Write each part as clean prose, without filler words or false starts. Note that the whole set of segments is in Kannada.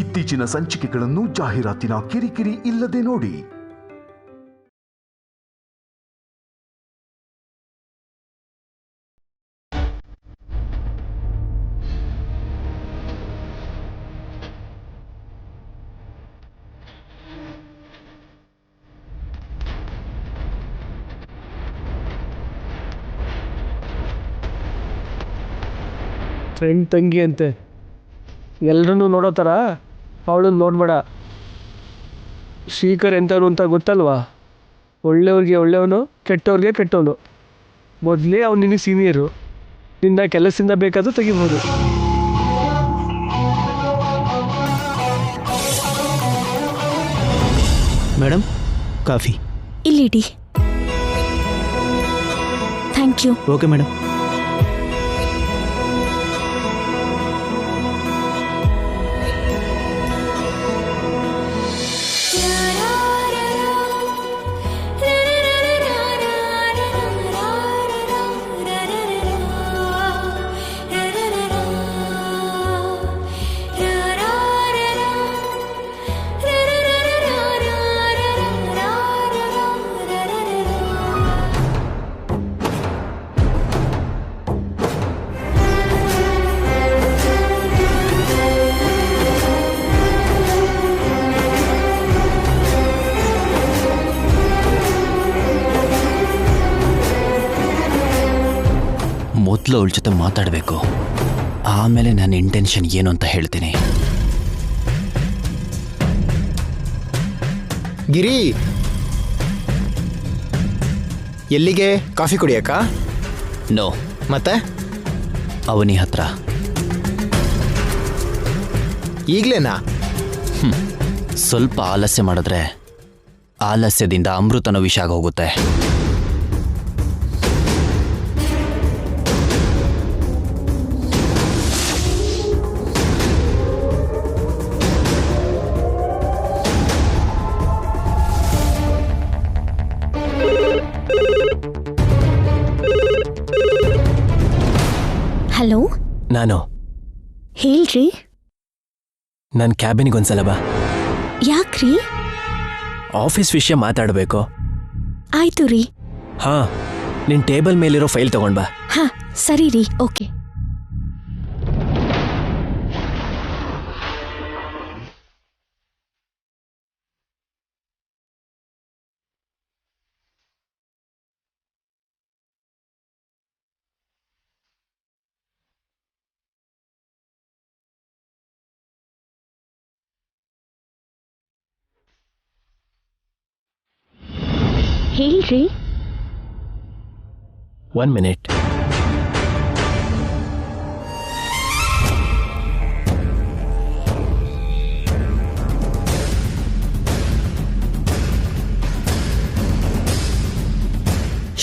ಇತ್ತೀಚಿನ ಸಂಚಿಕೆಗಳನ್ನು ಜಾಹೀರಾತಿನ ಕಿರಿಕಿರಿ ಇಲ್ಲದೆ ನೋಡಿ. ಫ್ರೆಂಡ್ ತಂಗಿ ಅಂತೆ, ಎಲ್ಲರನ್ನೂ ನೋಡೋ ಥರ ಅವಳನ್ನು ನೋಡಬೇಡ. ಶ್ರೀಕರ್ ಎಂಥವ್ರು ಅಂತ ಗೊತ್ತಲ್ವಾ? ಒಳ್ಳೆಯವ್ರಿಗೆ ಒಳ್ಳೆಯವನು, ಕೆಟ್ಟವ್ರಿಗೆ ಕೆಟ್ಟವನು. ಮೊದಲೇ ಅವ್ನು ನಿನಗೆ ಸೀನಿಯರು, ನಿನ್ನ ಕೆಲಸದಿಂದ ಬೇಕಾದರೂ ತೆಗಿಬೋದು. ಮೇಡಮ್, ಕಾಫಿ ಇಲ್ಲಿಡಿ. Thank you. Okay madam. ಮೊದಲು ಅವಳ ಜೊತೆ ಮಾತಾಡಬೇಕು, ಆಮೇಲೆ ನನ್ನ ಇಂಟೆನ್ಷನ್ ಏನು ಅಂತ ಹೇಳ್ತೀನಿ. ಗಿರಿ, ಎಲ್ಲಿಗೆ? ಕಾಫಿ ಕುಡಿಯಕ್ಕ? ನೋ. ಮತ್ತೆ ಅವನಿ ಹತ್ರ. ಈಗಲೇನಾ? ಸ್ವಲ್ಪ ಆಲಸ್ಯ ಮಾಡಿದ್ರೆ ಆಲಸ್ಯದಿಂದ ಅಮೃತನ ವಿಷ ಆಗೋಗುತ್ತೆ. ಹಲೋ, ನಾನು ಹೇಳ್ರಿ. ನನ್ನ ಕ್ಯಾಬಿನಿಗೆ ಒಂದ್ಸಲ ಬಾ. ಯಾಕ್ರಿ? ಆಫೀಸ್ ವಿಷಯ ಮಾತಾಡಬೇಕು. ಆಯ್ತು ರೀ. ಹಾಂ, ನಿನ್ನ ಟೇಬಲ್ ಮೇಲಿರೋ ಫೈಲ್ ತಗೊಂಡ್ ಬಾ. ಹಾಂ, ಸರಿ ರೀ. ಓಕೆ. ಹೇಳ್ರಿ. 1 minute.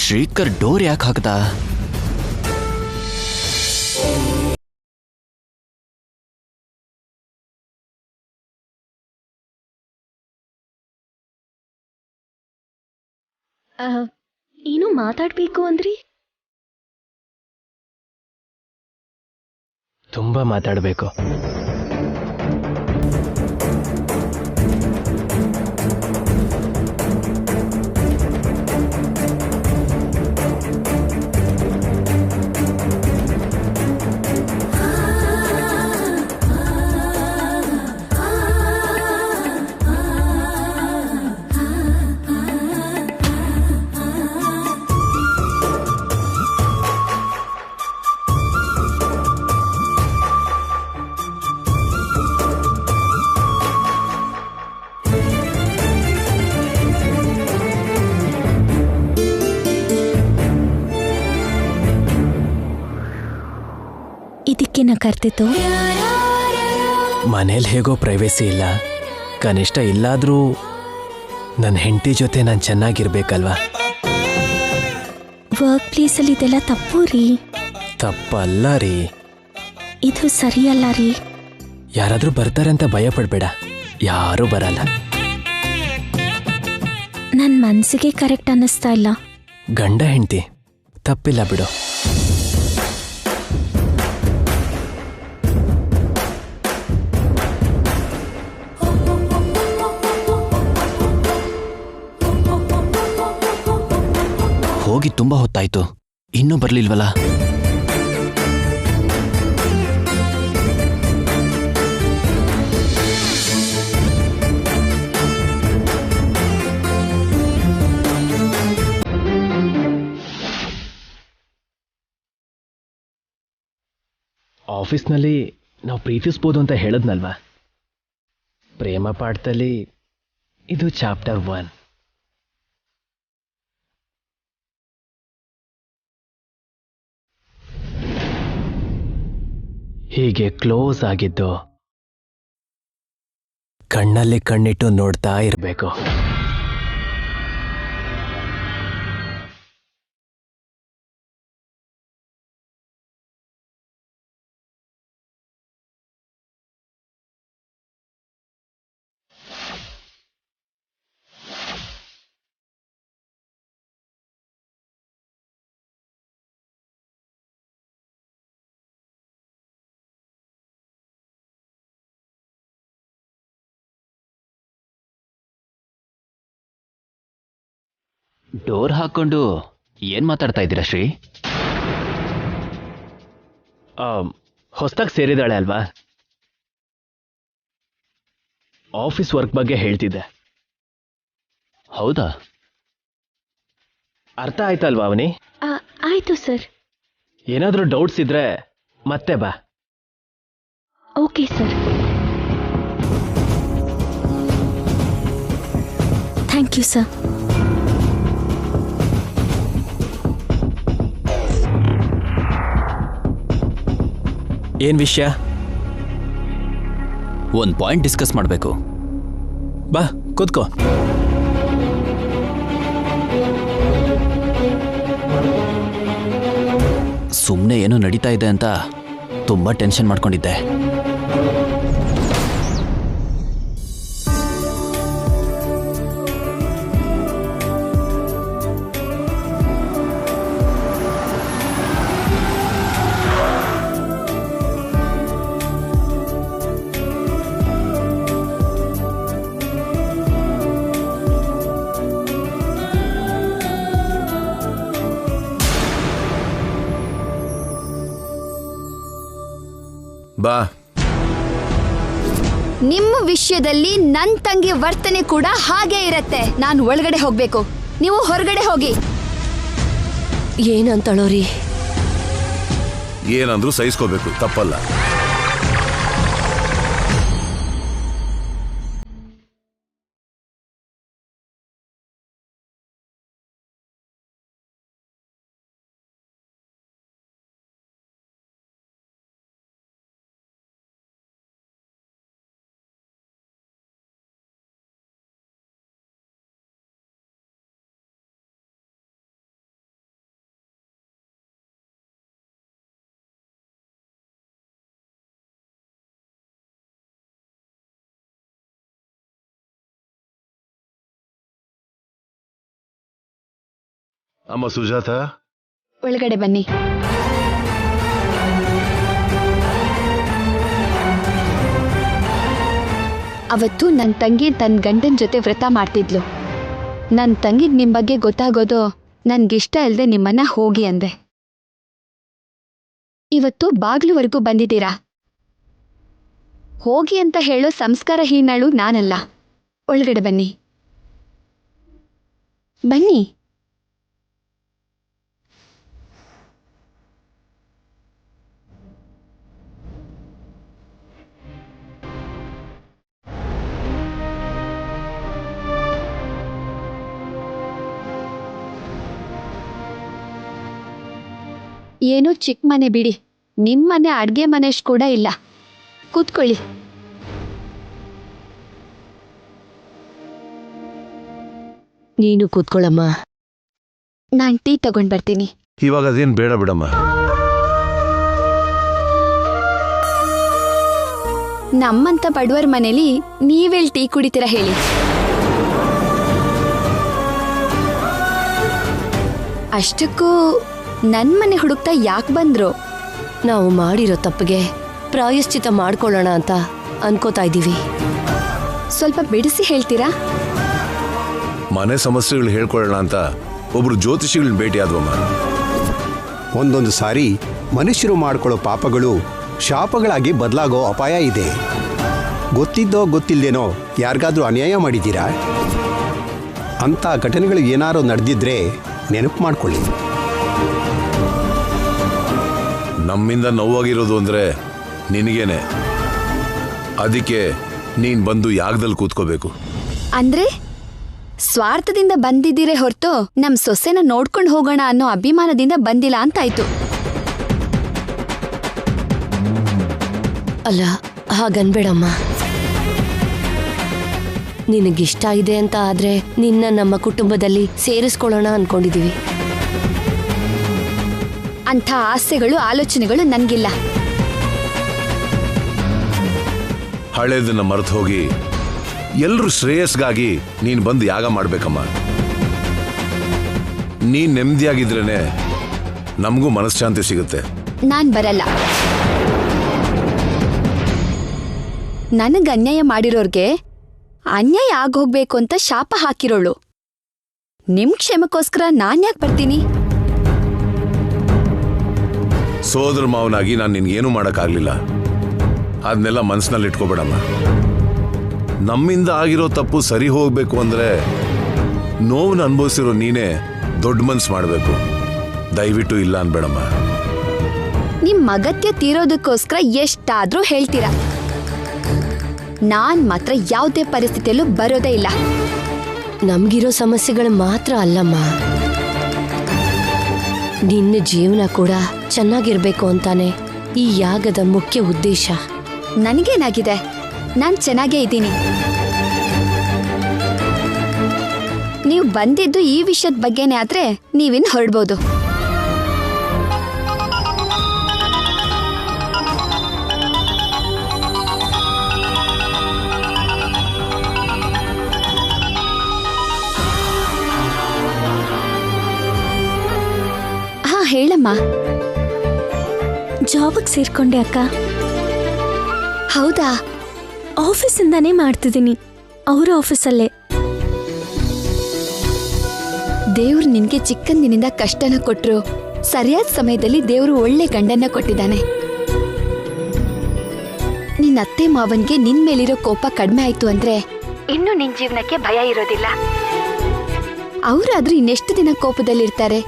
ಶ್ರೀಕರ್ ಡೋರ್ ಯಾಕೆ ಹಾಕ್ದ? ಏನು ಮಾತಾಡಬೇಕು ಅಂದ್ರಿ? ತುಂಬಾ ಮಾತಾಡಬೇಕು. ಇದಕ್ಕೆ ನಾ ಕರ್ತಿತ್ತು. ಮನೇಲಿ ಹೇಗೋ ಪ್ರೈವೇಸಿ ಇಲ್ಲ, ಕನಿಷ್ಠ ಇಲ್ಲಾದರೂ ನನ್ನ ಹೆಂಡತಿ ಜೊತೆ ನಾನು ಚೆನ್ನಾಗಿರ್ಬೇಕಲ್ವಾ? ವರ್ಕ್ ಪ್ಲೇಸಲ್ಲಿ ಇದೆಲ್ಲ ತಪ್ಪು ರೀ. ತಪ್ಪಲ್ಲ ರೀ. ಇದು ಸರಿಯಲ್ಲ ರೀ. ಯಾರಾದರೂ ಬರ್ತಾರೆ ಅಂತ ಭಯ ಪಡಬೇಡ, ಯಾರೂ ಬರಲ್ಲ. ನನ್ನ ಮನಸ್ಸಿಗೆ ಕರೆಕ್ಟ್ ಅನ್ನಿಸ್ತಾ ಇಲ್ಲ. ಗಂಡ ಹೆಂಡತಿ ತಪ್ಪಿಲ್ಲ ಬಿಡು. ಹೋಗಿ ತುಂಬಾ ಹೊತ್ತಾಯ್ತು, ಇನ್ನೂ ಬರ್ಲಿಲ್ವಲ್ಲ? ಆಫೀಸ್ನಲ್ಲಿ ನಾವು ಪ್ರೀತಿಸ್ಬೋದು ಅಂತ ಹೇಳದ್ನಲ್ವಾ? ಪ್ರೇಮ ಪಾಠದಲ್ಲಿ ಇದು ಚಾಪ್ಟರ್ 1. ಹೀಗೆ ಕ್ಲೋಸ್ ಆಗಿದ್ದು ಕಣ್ಣಲ್ಲಿ ಕಣ್ಣಿಟ್ಟು ನೋಡ್ತಾ ಇರಬೇಕು. ಡೋರ್ ಹಾಕೊಂಡು ಏನ್ ಮಾತಾಡ್ತಾ ಇದ್ದೀರಾ ಶ್ರೀ? ಹೊಸ್ದಾಗಿ ಸೇರಿದಾಳೆ ಅಲ್ವಾ? ಆಫೀಸ್ ವರ್ಕ್ ಬಗ್ಗೆ ಹೇಳ್ತಿದ್ದೆ. ಹೌದಾ? ಅರ್ಥ ಆಯ್ತಲ್ವಾ ಅವನಿ? ಆಯ್ತು ಸರ್. ಏನಾದರೂ ಡೌಟ್ಸ್ ಇದ್ರೆ ಮತ್ತೆ ಬಾ. Okay sir. Thank you sir. ಏನ್ ವಿಷಯ? ಒಂದು ಪಾಯಿಂಟ್ ಡಿಸ್ಕಸ್ ಮಾಡಬೇಕು. ಬಾ ಕೂತ್ಕೋ. ಸುಮ್ಮನೆ ಏನೋ ನಡೀತಾ ಇದೆ ಅಂತ ತುಂಬ ಟೆನ್ಷನ್ ಮಾಡ್ಕೊಂಡಿದ್ದೆ. ಬಾ. ನಿಮ್ಮ ವಿಷಯದಲ್ಲಿ ನನ್ನ ತಂಗಿ ವರ್ತನೆ ಕೂಡ ಹಾಗೆ ಇರತ್ತೆ. ನಾನು ಒಳಗಡೆ ಹೋಗ್ಬೇಕು, ನೀವು ಹೊರಗಡೆ ಹೋಗಿ. ಏನಂತಳೋರಿ? ಏನಂದ್ರೂ ಸಹಿಸ್ಕೋಬೇಕು, ತಪ್ಪಲ್ಲ. ಅಮ್ಮ ಸುಜಾತ, ಒಳಗಡೆ ಬನ್ನಿ. ಅವತ್ತು ನನ್ನ ತಂಗಿ ತನ್ನ ಗಂಡನ ಜೊತೆ ವ್ರತ ಮಾಡ್ತಿದ್ಲು. ನನ್ನ ತಂಗಿಗೆ ನಿಮ್ಮ ಬಗ್ಗೆ ಗೊತ್ತಾಗೋದು ನನ್ಗಿಷ್ಟ ಇಲ್ಲದೆ ನಿಮ್ಮನ್ನ ಹೋಗಿ ಅಂದೆ. ಇವತ್ತು ಬಾಗ್ಲುವರೆಗೂ ಬಂದಿದ್ದೀರಾ. ಹೋಗಿ ಅಂತ ಹೇಳೋ ಸಂಸ್ಕಾರಹೀನಳು ನಾನಲ್ಲ. ಒಳಗಡೆ ಬನ್ನಿ, ಬನ್ನಿ. ಏನೋ ಚಿಕ್ಕ ಮನೆ ಬಿಡಿ, ನಿಮ್ಮನೆ ಅಡ್ಗೆ ಮನೆಷ್ಟು ಕೂಡ ಇಲ್ಲ. ಕೂತ್ಕೊಳ್ಳಿ. ನೀನು ಕೂತ್ಕೊಳ್ಳಮ್ಮ. ನಾನು ಟೀ ತಗೊಂಡ್ ಬರ್ತೀನಿ. ಇವಾಗ ಅದೇನು ಬೇಡ ಬಿಡಮ್ಮ. ನಮ್ಮಂತ ಬಡವರ ಮನೇಲಿ ನೀವೆಲ್ಲಿ ಟೀ ಕುಡಿತೀರಾ ಹೇಳಿ? ಅಷ್ಟಕ್ಕೂ ನನ್ನ ಮನೆ ಹುಡುಕ್ತಾ ಯಾಕೆ ಬಂದ್ರು? ನಾವು ಮಾಡಿರೋ ತಪ್ಪಿಗೆ ಪ್ರಾಯಶ್ಚಿತ ಮಾಡ್ಕೊಳ್ಳೋಣ ಅಂತ ಅನ್ಕೋತಾ ಇದ್ದೀವಿ. ಸ್ವಲ್ಪ ಬಿಡಿಸಿ ಹೇಳ್ತೀರಾ? ಮನೆ ಸಮಸ್ಯೆಗಳು ಹೇಳ್ಕೊಳ್ಳೋಣ ಅಂತ ಒಬ್ರು ಜ್ಯೋತಿಷಿಗಳನ್ನ ಭೇಟಿ ಆದ್ವಮ್ಮ. ಒಂದೊಂದು ಸಾರಿ ಮನುಷ್ಯರು ಮಾಡ್ಕೊಳ್ಳೋ ಪಾಪಗಳು ಶಾಪಗಳಾಗಿ ಬದಲಾಗೋ ಅಪಾಯ ಇದೆ. ಗೊತ್ತಿದ್ದೋ ಗೊತ್ತಿಲ್ಲದೇನೋ ಯಾರಿಗಾದ್ರೂ ಅನ್ಯಾಯ ಮಾಡಿದ್ದೀರಾ? ಅಂಥ ಘಟನೆಗಳು ಏನಾರು ನಡೆದಿದ್ರೆ ನೆನಪು ಮಾಡ್ಕೊಳ್ಳಿ. ನಮ್ಮಿಂದ ನೋವಾಗಿರೋದು ಅಂದ್ರೆ ನಿನಗೇನೆ. ಅದಕ್ಕೆ ನೀನ್ ಬಂದು ಯಾಗದಲ್ಲಿ ಕೂತ್ಕೋಬೇಕು. ಅಂದ್ರೆ ಸ್ವಾರ್ಥದಿಂದ ಬಂದಿದ್ದೀರೇ ಹೊರತು ನಮ್ ಸೊಸೆನ ನೋಡ್ಕೊಂಡು ಹೋಗೋಣ ಅನ್ನೋ ಅಭಿಮಾನದಿಂದ ಬಂದಿಲ್ಲ ಅಂತಾಯ್ತು. ಅಲ್ಲ, ಹಾಗನ್ಬೇಡಮ್ಮ. ನಿನಗಿಷ್ಟ ಇದೆ ಅಂತ ಆದ್ರೆ ನಿನ್ನ ನಮ್ಮ ಕುಟುಂಬದಲ್ಲಿ ಸೇರಿಸ್ಕೊಳ್ಳೋಣ ಅನ್ಕೊಂಡಿದೀವಿ. ಅಂಥ ಆಸೆಗಳು ಆಲೋಚನೆಗಳು ನನ್ಗಿಲ್ಲ. ಹಳೇದನ್ನ ಮರೆತು ಹೋಗಿ ಎಲ್ರೂ ಶ್ರೇಯಸ್ಗಾಗಿ ನೀನ್ ಬಂದು ಯಾಗ ಮಾಡ್ಬೇಕಮ್ಮ. ನೀನ್ ನೆಮ್ಮದಿಯಾಗಿದ್ರೇನೆ ನಮಗೂ ಮನಃಶಾಂತಿ ಸಿಗುತ್ತೆ. ನಾನ್ ಬರಲ್ಲ. ನನಗ್ ಅನ್ಯಾಯ ಮಾಡಿರೋರ್ಗೆ ಅನ್ಯಾಯ ಆಗೋಗ್ಬೇಕು ಅಂತ ಶಾಪ ಹಾಕಿರೋಳು. ನಿಮ್ ಕ್ಷೇಮಕ್ಕೋಸ್ಕರ ನಾನ್ ಯಾಕೆ ಬರ್ತೀನಿ? ಸೋದರ ಮಾವನಾಗಿ ನಾನು ನಿನ್ಗೇನು ಮಾಡೋಕ್ಕಾಗಲಿಲ್ಲ. ಅದನ್ನೆಲ್ಲ ಮನಸ್ಸಿನಲ್ಲಿ ಇಟ್ಕೋಬೇಡಮ್ಮ. ನಮ್ಮಿಂದ ಆಗಿರೋ ತಪ್ಪು ಸರಿ ಹೋಗ್ಬೇಕು ಅಂದ್ರೆ ನೋವನ್ನು ಅನುಭವಿಸಿರೋ ನೀನೇ ದೊಡ್ಡ ಮನ್ಸು ಮಾಡಬೇಕು. ದಯವಿಟ್ಟು ಇಲ್ಲ ಅನ್ಬೇಡಮ್ಮ. ನಿಮ್ ಅಗತ್ಯ ತೀರೋದಕ್ಕೋಸ್ಕರ ಎಷ್ಟಾದ್ರೂ ಹೇಳ್ತೀರಾ. ನಾನ್ ಮಾತ್ರ ಯಾವುದೇ ಪರಿಸ್ಥಿತಿಯಲ್ಲೂ ಬರೋದೇ ಇಲ್ಲ. ನಮ್ಗಿರೋ ಸಮಸ್ಯೆಗಳು ಮಾತ್ರ ಅಲ್ಲಮ್ಮ, ನಿನ್ನ ಜೀವನ ಕೂಡ ಚೆನ್ನಾಗಿರ್ಬೇಕು ಅಂತಾನೆ ಈ ಯಾಗದ ಮುಖ್ಯ ಉದ್ದೇಶ. ನನಗೇನಾಗಿದೆ? ನಾನ್ ಚೆನ್ನಾಗೇ ಇದ್ದೀನಿ. ನೀವು ಬಂದಿದ್ದು ಈ ವಿಷಯದ ಬಗ್ಗೆನೇ ಆದ್ರೆ ನೀವಿನ್ ಹೊರಡ್ಬೋದು. ಹಾ ಹೇಳಮ್ಮ. ಜಾಬಿಗೆ ಸೇರ್ಕೊಂಡೆ ಅಕ್ಕ. ಹೌದಾ? ಆಫೀಸಿಂದಾನೇ ಮಾಡ್ತಿದ್ದೀನಿ, ಅವರ ಆಫೀಸಲ್ಲೇ. ದೇವ್ರು ನಿನ್ಗೆ ಚಿಕ್ಕಂದಿನಿಂದ ಕಷ್ಟನ ಕೊಟ್ರು ಸರಿಯಾದ ಸಮಯದಲ್ಲಿ ದೇವ್ರು ಒಳ್ಳೆ ಗಂಡನ್ನ ಕೊಟ್ಟಿದ್ದಾನೆ. ನಿನ್ನ ಅತ್ತೆ ಮಾವನ್ಗೆ ನಿನ್ ಮೇಲಿರೋ ಕೋಪ ಕಡಿಮೆ ಆಯ್ತು ಅಂದ್ರೆ ಇನ್ನು ನಿನ್ ಜೀವನಕ್ಕೆ ಭಯ ಇರೋದಿಲ್ಲ. ಅವ್ರಾದ್ರೂ ಇನ್ನೆಷ್ಟು ದಿನ ಕೋಪದಲ್ಲಿರ್ತಾರೆ?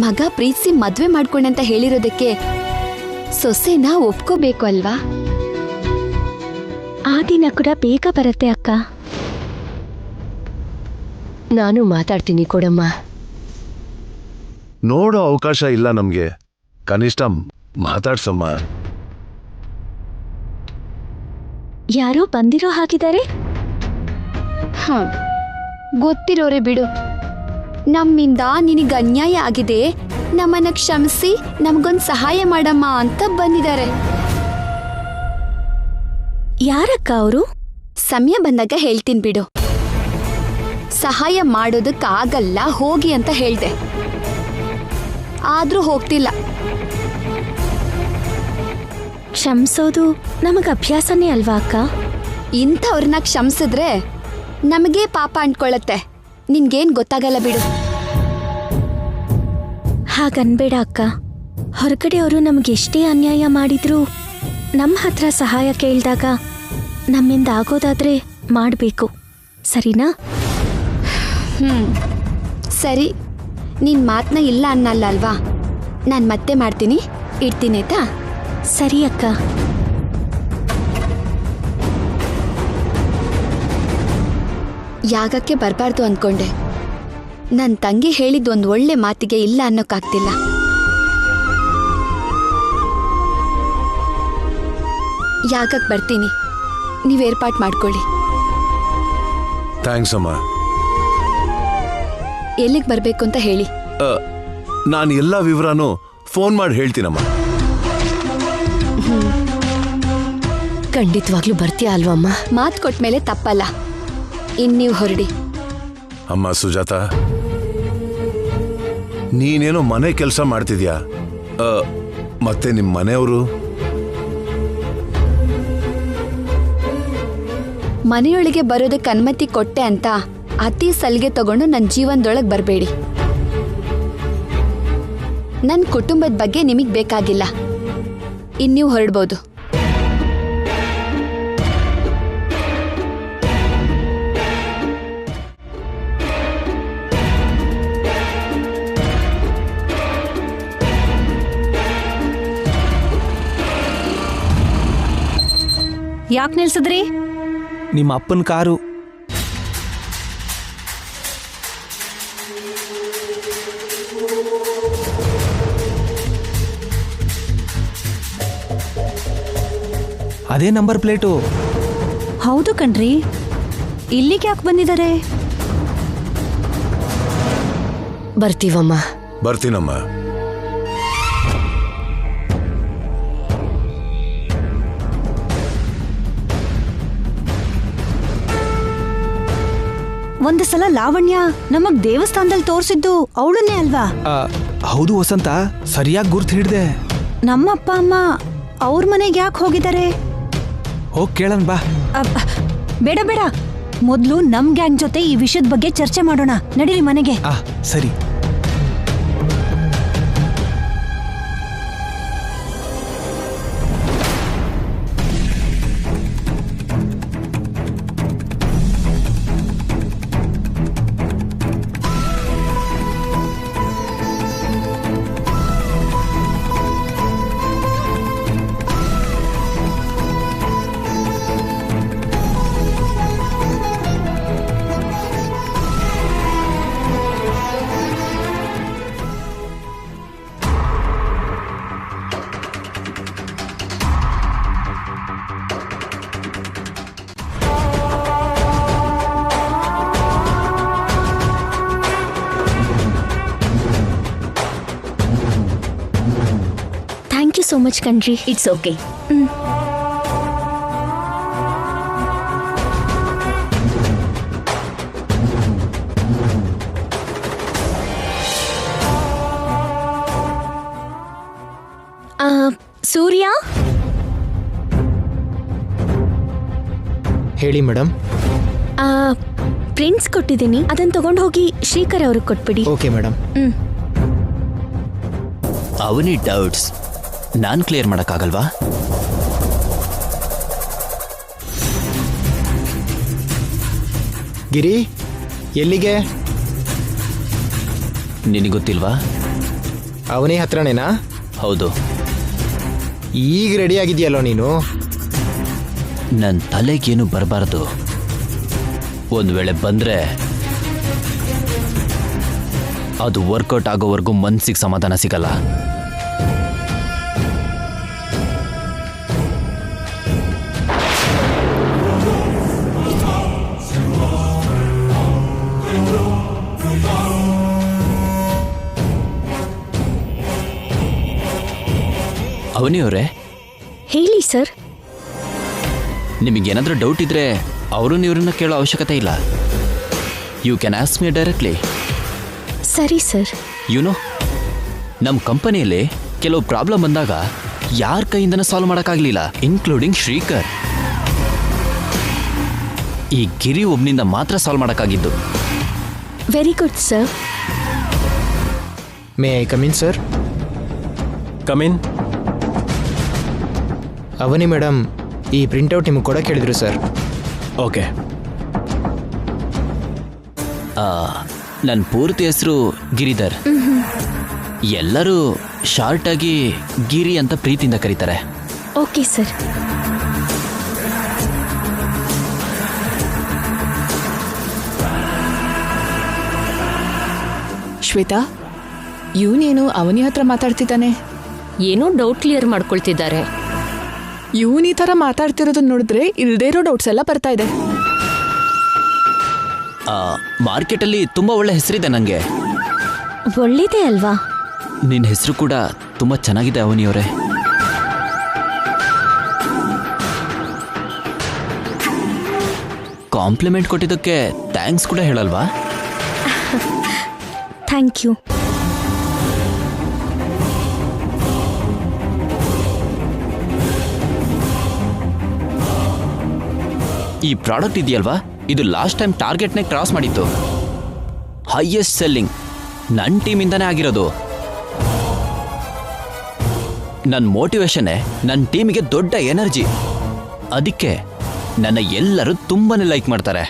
ಮಗ ಪ್ರೀತಿಸಿ ಮದ್ವೆ ಮಾಡ್ಕೊಂಡಂತ ಹೇಳಿರೋದಕ್ಕೆ ಸೊಸೆನ ಒಪ್ಕೋಬೇಕು ಅಲ್ವಾ? ಆ ದಿನ ಕೂಡ ಬೇಗ ಬರುತ್ತೆ ಅಕ್ಕ. ನಾನು ಮಾತಾಡ್ತೀನಿ ಕೊಡಮ್ಮ. ನೋಡೋ ಅವಕಾಶ ಇಲ್ಲ ನಮ್ಗೆ, ಕನಿಷ್ಠ ಮಾತಾಡ್ಸಮ್ಮ. ಯಾರೋ ಬಂದಿರೋ ಹಾಗಿದ್ದಾರೆ. ಗೊತ್ತಿರೋರೆ ಬಿಡು. ನಮ್ಮಿಂದ ನಿನಗೆ ಅನ್ಯಾಯ ಆಗಿದೆ, ನಮ್ಮನ್ನ ಕ್ಷಮಿಸಿ ನಮಗೊಂದು ಸಹಾಯ ಮಾಡಮ್ಮ ಅಂತ ಬಂದಿದ್ದಾರೆ. ಯಾರಕ್ಕ ಅವರು? ಸಮಯ ಬಂದಾಗ ಹೇಳ್ತೀನಿ ಬಿಡು. ಸಹಾಯ ಮಾಡೋದಕ್ಕಾಗಲ್ಲ ಹೋಗಿ ಅಂತ ಹೇಳ್ದೆ, ಆದ್ರೂ ಹೋಗ್ತಿಲ್ಲ. ಕ್ಷಮಿಸೋದು ನಮಗ ಅಭ್ಯಾಸನೇ ಅಲ್ವಾ ಅಕ್ಕ? ಇಂಥವ್ರನ್ನ ಕ್ಷಮಿಸಿದ್ರೆ ನಮಗೇ ಪಾಪ ಅಂಟ್ಕೊಳ್ಳತ್ತೆ. ನಿನ್ಗೇನ್ ಗೊತ್ತಾಗಲ್ಲ ಬಿಡು. ಹಾಗನ್ಬೇಡ ಅಕ್ಕ. ಹೊರಗಡೆ ಅವರು ನಮಗೆಷ್ಟೇ ಅನ್ಯಾಯ ಮಾಡಿದ್ರು ನಮ್ಮ ಹತ್ರ ಸಹಾಯ ಕೇಳಿದಾಗ ನಮ್ಮಿಂದ ಆಗೋದಾದ್ರೆ ಮಾಡಬೇಕು, ಸರಿನಾ? ಸರಿ, ನಿನ್ ಮಾತನ್ನ ಇಲ್ಲ ಅನ್ನಲ್ಲ ಅಲ್ವಾ? ನಾನು ಮತ್ತೆ ಮಾಡ್ತೀನಿ, ಇಡ್ತೀನಿ ಆಯ್ತಾ? ಸರಿ ಅಕ್ಕ. ಯಾಗಕ್ಕೆ ಬರಬಾರ್ದು ಅಂದ್ಕೊಂಡೆ. ನನ್ನ ತಂಗಿ ಹೇಳಿದ ಒಂದು ಒಳ್ಳೆ ಮಾತಿಗೆ ಇಲ್ಲ ಅನ್ನೋಕ್ಕಾಗ್ತಿಲ್ಲ. ಯಾಗಕ್ಕೆ ಬರ್ತೀನಿ, ನೀವು ಏರ್ಪಾಟ್ ಮಾಡ್ಕೊಳ್ಳಿ. ಥ್ಯಾಂಕ್ಸ್ ಅಮ್ಮ. ಎಲ್ಲಿಗೆ ಬರಬೇಕು ಅಂತ ಹೇಳಿ. ನಾನು ಎಲ್ಲ ವಿವರನೂ ಫೋನ್ ಮಾಡಿ ಹೇಳ್ತೀನಮ್ಮ. ಖಂಡಿತವಾಗ್ಲೂ ಬರ್ತೀಯ ಅಲ್ವಮ್ಮ? ಮಾತು ಕೊಟ್ಮೇಲೆ ತಪ್ಪಲ್ಲ. ಇನ್ನೀವ್ ಹೊರಡಿ. ಅಮ್ಮ ಸುಜಾತ, ನೀನೇನೋ ಮನೆ ಕೆಲಸ ಮಾಡ್ತಿದ್ಯಾ, ಮತ್ತೆ ನಿಮ್ಮ ಮನೆಯವರು? ಮನೆಯೊಳಗೆ ಬರೋದಕ್ಕೆ ಅನುಮತಿ ಕೊಟ್ಟೆ ಅಂತ ಅತಿ ಸಲಿಗೆ ತಗೊಂಡು ನನ್ನ ಜೀವನದೊಳಗೆ ಬರಬೇಡಿ. ನನ್ನ ಕುಟುಂಬದ ಬಗ್ಗೆ ನಿಮಗೆ ಬೇಕಾಗಿಲ್ಲ. ಇನ್ನೀವು ಹೊರಡ್ಬೋದು. ಯಾಕೆ ನಿಲ್ಸಿದ್ರಿ? ನಿಮ್ಮ ಅಪ್ಪನ ಕಾರು. ಅದೇ ನಂಬರ್ ಪ್ಲೇಟು. ಹೌದು ಕಣ್ರಿ, ಇಲ್ಲಿಗೆ ಯಾಕೆ ಬಂದಿದ್ದಾರೆ? ಬರ್ತೀವಮ್ಮ. ಬರ್ತೀನಮ್ಮ. ಒಂದು ಸಲ ಲಾವಣ್ಯ ನಮಗ್ ದೇವಸ್ಥಾನದಲ್ಲಿ ತೋರಿಸಿದ್ದು ಅವಳನ್ನೇ ಅಲ್ವಾ? ಹೌದು ವಸಂತ, ಸರಿಯಾಗಿ ಗುರ್ತು ಹಿಡ್ದೆ. ನಮ್ಮ ಅಪ್ಪ ಅಮ್ಮ ಅವ್ರ ಮನೆಗೆ ಯಾಕೆ ಹೋಗಿದ್ದಾರೆ? ಹೋಗ್ ಕೇಳೋಣ ಬಾ. ಬೇಡ ಬೇಡ, ಮೊದಲು ನಮ್ ಗ್ಯಾಂಗ್ ಜೊತೆ ಈ ವಿಷಯದ ಬಗ್ಗೆ ಚರ್ಚೆ ಮಾಡೋಣ. ನಡೀರಿ ಮನೆಗೆ. ಸರಿ. ಥ್ಯಾಂಕ್ ಯು ಸೋ ಮಚ್ ಕಣ್ರಿ. It's okay. ಸೂರ್ಯ, ಹೇಳಿ ಮೇಡಮ್. ಪ್ರಿಂಟ್ಸ್ ಕೊಟ್ಟಿದ್ದೀನಿ, ಅದನ್ನ ತಗೊಂಡು ಹೋಗಿ ಶ್ರೀಕರ್ ಅವ್ರಿಗೆ ಕೊಟ್ಬಿಡಿ. Okay madam. ಅವನಿ ಡೌಟ್ಸ್ ನಾನು ಕ್ಲಿಯರ್ ಮಾಡೋಕ್ಕಾಗಲ್ವಾ? ಗಿರಿ, ಎಲ್ಲಿಗೆ? ನಿನಗೊತ್ತಿಲ್ವಾ? ಅವನಿ ಹತ್ರನೇನಾ? ಹೌದು. ಈಗ ರೆಡಿ ಆಗಿದೆಯಲ್ಲೋ ನೀನು. ನನ್ನ ತಲೆಗೇನು ಬರಬಾರ್ದು. ಒಂದು ವೇಳೆ ಬಂದರೆ ಅದು ವರ್ಕೌಟ್ ಆಗೋವರೆಗೂ ಮನಸ್ಸಿಗೆ ಸಮಾಧಾನ ಸಿಗಲ್ಲ. ಅವನಿಯವರೇ, ಹೇಳಿ ಸರ್. ನಿಮಗೇನಾದರೂ ಡೌಟ್ ಇದ್ರೆ ಅವರು ಇವ್ರನ್ನ ಕೇಳೋ ಅವಶ್ಯಕತೆ ಇಲ್ಲ. You can ask me directly. ಸರಿ ಸರ್. ಯುನೋ, ನಮ್ಮ ಕಂಪನಿಯಲ್ಲಿ ಕೆಲವು ಪ್ರಾಬ್ಲಮ್ ಬಂದಾಗ ಯಾರ ಕೈಯಿಂದನೂ ಸಾಲ್ವ್ ಮಾಡೋಕ್ಕಾಗಲಿಲ್ಲ, ಇನ್ಕ್ಲೂಡಿಂಗ್ ಶ್ರೀಕರ್. ಈ ಗಿರಿ ಒಬ್ಬನಿಂದ ಮಾತ್ರ ಸಾಲ್ವ್ ಮಾಡೋಕ್ಕಾಗಿದ್ದು. Very good sir. May I come in sir? Come in. Avani madam ಈ ಪ್ರಿಂಟೌಟ್ ನಿಮಗೆ ಕೊಡೋಕೆ ಹೇಳಿದ್ರು ಸರ್. ಓಕೆ. ನನ್ನ ಪೂರ್ತಿ ಹೆಸರು ಗಿರಿಧರ್. ಎಲ್ಲರೂ ಶಾರ್ಟಾಗಿ ಗಿರಿ ಅಂತ ಪ್ರೀತಿಯಿಂದ ಕರೀತಾರೆ. Okay sir. ಶ್ವೇತಾ, ಇವನೇನು ಅವನಿ ಹತ್ರ ಮಾತಾಡ್ತಿದ್ದಾನೆ? ಏನೋ ಡೌಟ್ ಕ್ಲಿಯರ್ ಮಾಡ್ಕೊಳ್ತಿದ್ದಾರೆ. ಇವನ್ ಈ ಥರ ಮಾತಾಡ್ತಿರೋದನ್ನ ನೋಡಿದ್ರೆ ಇಲ್ದೇ ಇರೋ ಡೌಟ್ಸ್ ಎಲ್ಲ ಬರ್ತಾ ಇದೆ. ಮಾರ್ಕೆಟಲ್ಲಿ ತುಂಬ ಒಳ್ಳೆ ಹೆಸರಿದೆ ನನಗೆ. ಒಳ್ಳೇದೇ ಅಲ್ವಾ? ನಿನ್ನ ಹೆಸರು ಕೂಡ ತುಂಬ ಚೆನ್ನಾಗಿದೆ ಅವನಿಯವರೇ. ಕಾಂಪ್ಲಿಮೆಂಟ್ ಕೊಟ್ಟಿದ್ದಕ್ಕೆ ಥ್ಯಾಂಕ್ಸ್ ಕೂಡ ಹೇಳಲ್ವಾ? Thank you. ಈ ಪ್ರಾಡಕ್ಟ್ ಇದೆಯಲ್ವಾ, ಇದು ಲಾಸ್ಟ್ ಟೈಮ್ ಟಾರ್ಗೆಟ್ನೇ ಕ್ರಾಸ್ ಮಾಡಿತ್ತು. ಹೈಯೆಸ್ಟ್ ಸೆಲ್ಲಿಂಗ್ ನನ್ನ ಟೀಮಿಂದನೇ ಆಗಿರೋದು. ನನ್ನ ಮೋಟಿವೇಶನ್ನೇ ನನ್ನ ಟೀಮಿಗೆ ದೊಡ್ಡ ಎನರ್ಜಿ. ಅದಕ್ಕೆ ನನ್ನ ಎಲ್ಲರೂ ತುಂಬಾನೇ ಲೈಕ್ ಮಾಡ್ತಾರೆ.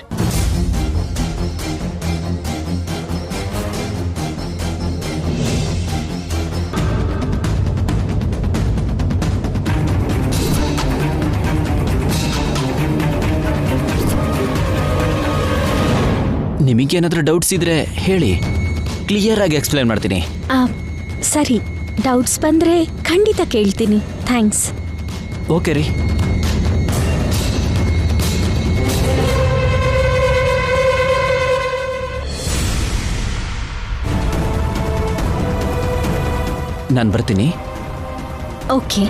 ನಿಮಗೇನಾದ್ರೂ ಡೌಟ್ಸ್ ಇದ್ರೆ ಹೇಳಿ, ಕ್ಲಿಯರ್ ಆಗಿ ಎಕ್ಸ್ಪ್ಲೈನ್ ಮಾಡ್ತೀನಿ. ಸರಿ, ಡೌಟ್ಸ್ ಬಂದರೆ ಖಂಡಿತ ಕೇಳ್ತೀನಿ. ಥ್ಯಾಂಕ್ಸ್. ಓಕೆ ರೀ. ನಾನು ಬರ್ತೀನಿ. ಓಕೆ.